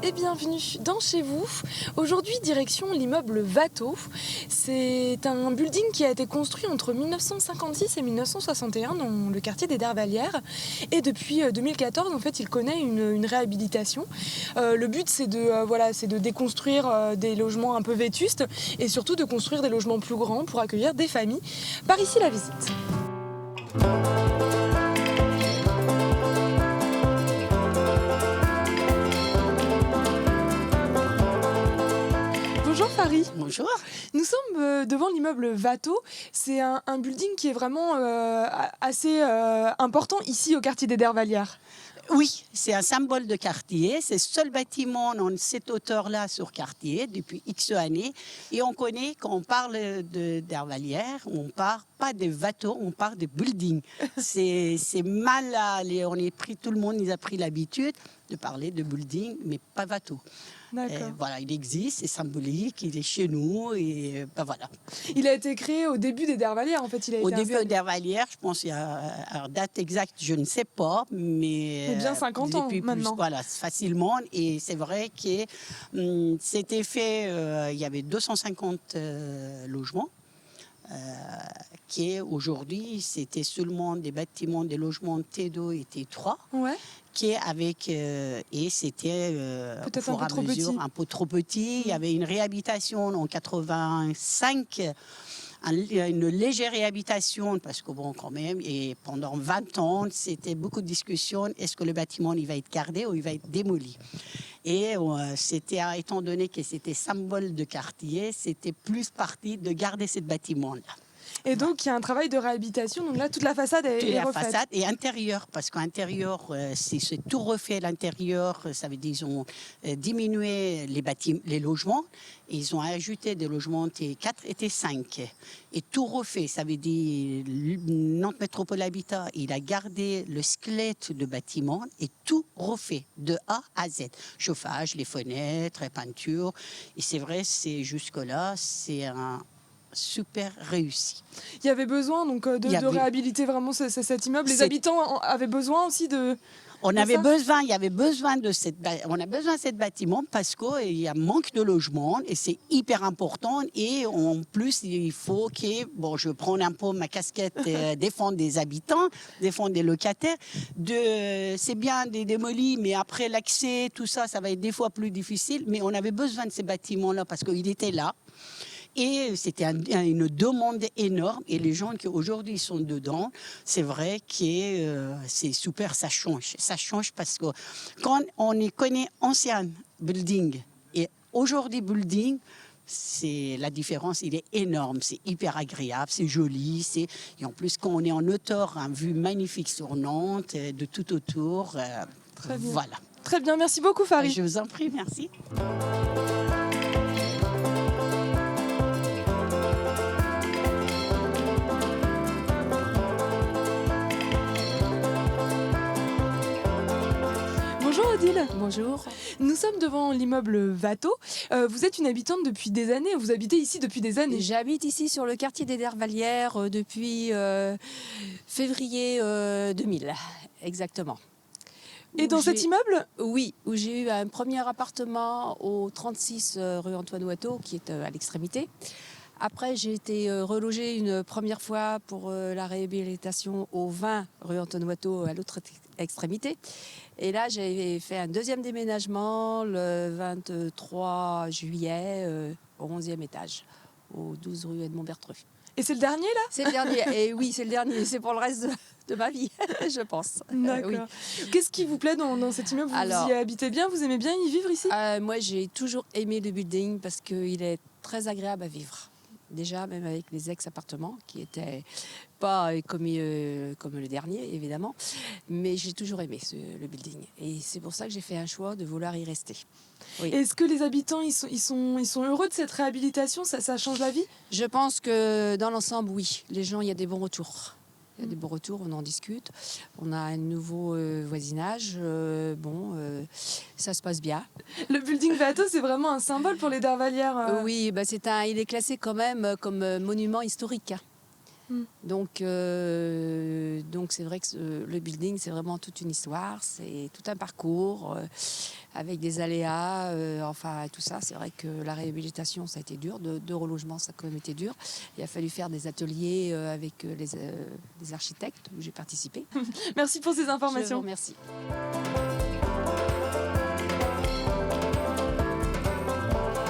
et bienvenue dans Chez vous. Aujourd'hui, direction l'immeuble Watteau. C'est un building qui a été construit entre 1956 et 1961 dans le quartier des Dervalières. Et depuis 2014, en fait, il connaît une réhabilitation. Le but, c'est de déconstruire des logements un peu vétustes et surtout de construire des logements plus grands pour accueillir des familles. Par ici, la visite. Bonjour Farid. Bonjour. Nous sommes devant l'immeuble Watteau. C'est un building qui est vraiment assez important ici au quartier des Dervalières. Oui, c'est un symbole de quartier. C'est le seul bâtiment dans cette hauteur-là sur quartier depuis X années. Et on connaît, quand on parle de Dervalières, on ne parle pas de Watteau, on parle de building. C'est mal, tout le monde a pris l'habitude de parler de building, mais pas Watteau. Voilà, il existe, c'est symbolique, il est chez nous et voilà. Il a été créé au début des Dervalières, en fait. Au début des Dervalières, je pense qu'il y a date exacte, je ne sais pas, mais c'est bien 50 ans maintenant. Voilà, facilement. Et c'est vrai que c'était fait, il y avait 250 logements. Qui aujourd'hui, c'était seulement des bâtiments, des logements T2 et T3. Ouais. Qui est avec et c'était peut-être un peu trop petit. Un peu trop petit. Il y avait une réhabilitation en 85, une légère réhabilitation parce que bon quand même et pendant 20 ans c'était beaucoup de discussions. Est-ce que le bâtiment il va être gardé ou il va être démoli? Et c'était étant donné que c'était symbole de quartier, c'était plus parti de garder ce bâtiment-là. Et donc, il y a un travail de réhabilitation. Donc là, toute la façade est refaite. Toute la façade et intérieur, parce qu'à l'intérieur, c'est tout refait. L'intérieur, ça veut dire qu'ils ont diminué les logements. Et ils ont ajouté des logements T4 et T5. Et tout refait, ça veut dire Nantes Métropole Habitat, il a gardé le squelette de bâtiment et tout refait de A à Z. Chauffage, les fenêtres, les peintures. Et c'est vrai, jusque-là, c'est un super réussi. Il y avait besoin donc de réhabiliter vraiment cet immeuble. Les habitants avaient besoin aussi de... On avait besoin de ce bâtiment parce qu'il y a manque de logement et c'est hyper important. Et en plus, il faut que, bon, je prends un peu ma casquette, défendre des habitants, défendre des locataires. C'est bien des démolis, mais après l'accès, tout ça, ça va être des fois plus difficile. Mais on avait besoin de ces bâtiments-là parce qu'il était là. Et c'était une demande énorme. Et les gens qui aujourd'hui sont dedans, c'est vrai que c'est super, ça change. Ça change parce que quand on y connaît ancien building et aujourd'hui building, c'est la différence, il est énorme. C'est hyper agréable, c'est joli. Et en plus, quand on est en hauteur, une vue magnifique sur Nantes, de tout autour. Très bien. Voilà. Très bien, merci beaucoup Farid. Je vous en prie, merci. Bonjour Odile. Bonjour. Nous sommes devant l'immeuble Watteau. Vous êtes une habitante depuis des années, vous habitez ici depuis des années. J'habite ici sur le quartier des Dervalières depuis février 2000, exactement. Et dans cet immeuble? Oui, où j'ai eu un premier appartement au 36 rue Antoine Watteau, qui est à l'extrémité. Après, j'ai été relogée une première fois pour la réhabilitation au 20 rue Antoine Watteau, à l'autre extrémité. Et là, j'ai fait un deuxième déménagement le 23 juillet au 11e étage, au 12 rue Edmond Bertreux. Et c'est le dernier, là? C'est le dernier, et oui, c'est le dernier. C'est pour le reste de ma vie, je pense. D'accord. Oui. Qu'est-ce qui vous plaît dans cet immeuble? Vous y habitez bien? Vous aimez bien y vivre ici? Moi, j'ai toujours aimé le building parce qu'il est très agréable à vivre. Déjà, même avec les ex-appartements, qui étaient pas comme le dernier, évidemment. Mais j'ai toujours aimé le building. Et c'est pour ça que j'ai fait un choix de vouloir y rester. Oui. Est-ce que les habitants ils sont heureux de cette réhabilitation? Ça change la vie? Je pense que dans l'ensemble, oui. Les gens, il y a des bons retours. Il y a des bons retours, on en discute. On a un nouveau voisinage. Ça se passe bien. Le building Watteau, c'est vraiment un symbole pour les Dervalières. Oui, il est classé quand même comme monument historique. Donc c'est vrai que le building, c'est vraiment toute une histoire, c'est tout un parcours avec des aléas, enfin tout ça. C'est vrai que la réhabilitation, ça a été dur, de relogement, ça a quand même été dur. Il a fallu faire des ateliers avec les architectes où j'ai participé. Merci pour ces Je informations. vous remercie.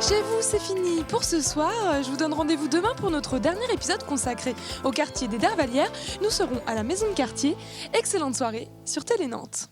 Chez vous, c'est fini pour ce soir. Je vous donne rendez-vous demain pour notre dernier épisode consacré au quartier des Dervalières. Nous serons à la Maison de Quartier. Excellente soirée sur Télé Nantes.